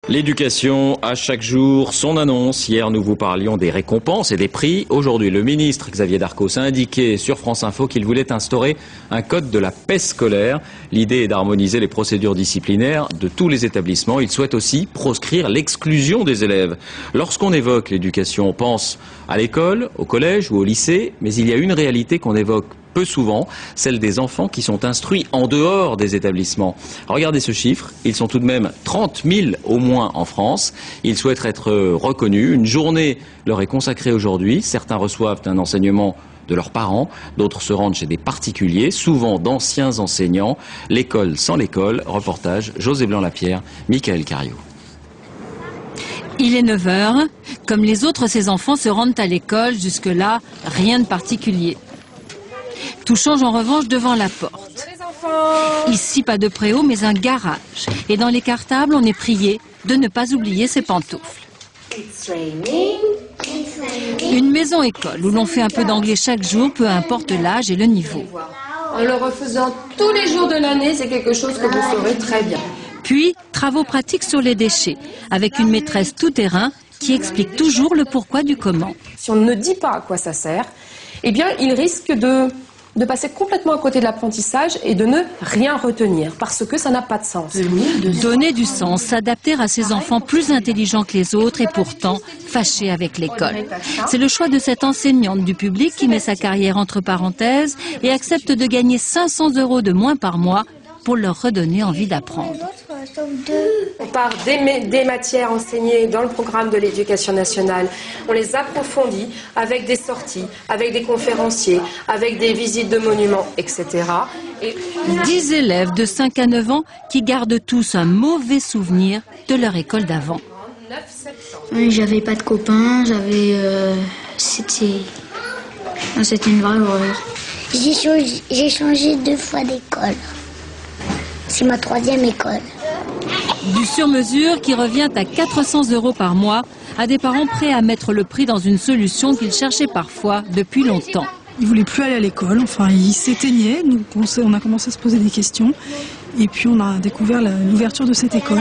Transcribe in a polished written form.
L'éducation à chaque jour, son annonce. Hier, nous vous parlions des récompenses et des prix. Aujourd'hui, le ministre Xavier Darcos a indiqué sur France Info qu'il voulait instaurer un code de la paix scolaire. L'idée est d'harmoniser les procédures disciplinaires de tous les établissements. Il souhaite aussi proscrire l'exclusion des élèves. Lorsqu'on évoque l'éducation, on pense à l'école, au collège ou au lycée, mais il y a une réalité qu'on évoque peu souvent, celle des enfants qui sont instruits en dehors des établissements. Regardez ce chiffre, ils sont tout de même 30 000 au moins en France. Ils souhaitent être reconnus. Une journée leur est consacrée aujourd'hui. Certains reçoivent un enseignement de leurs parents, d'autres se rendent chez des particuliers, souvent d'anciens enseignants. L'école sans l'école. Reportage José Blanc-Lapierre, Michael Cariou. Il est 9 h. Comme les autres, ces enfants se rendent à l'école. Jusque-là, rien de particulier. Tout change en revanche devant la porte. Ici, pas de préau, mais un garage. Et dans les cartables, on est prié de ne pas oublier ses pantoufles. Une maison-école où l'on fait un peu d'anglais chaque jour, peu importe l'âge et le niveau. En le refaisant tous les jours de l'année, c'est quelque chose que vous ferez très bien. Puis, travaux pratiques sur les déchets, avec une maîtresse tout-terrain qui explique toujours le pourquoi du comment. Si on ne dit pas à quoi ça sert, eh bien, il risque de passer complètement à côté de l'apprentissage et de ne rien retenir, parce que ça n'a pas de sens. Donner du sens, s'adapter à ces enfants plus intelligents que les autres et pourtant fâchés avec l'école. C'est le choix de cette enseignante du public qui met sa carrière entre parenthèses et accepte de gagner 500 € de moins par mois pour leur redonner envie d'apprendre. On part des matières enseignées dans le programme de l'éducation nationale. On les approfondit avec des sorties, avec des conférenciers, avec des visites de monuments, etc. 10 élèves de 5 à 9 ans qui gardent tous un mauvais souvenir de leur école d'avant. Oui, j'avais pas de copains, c'était une vraie horreur. J'ai changé 2 fois d'école. C'est ma 3e école. Du sur-mesure qui revient à 400 € par mois à des parents prêts à mettre le prix dans une solution qu'ils cherchaient parfois depuis longtemps. Il voulait plus aller à l'école, enfin il s'éteignait, on a commencé à se poser des questions et puis on a découvert l'ouverture de cette école.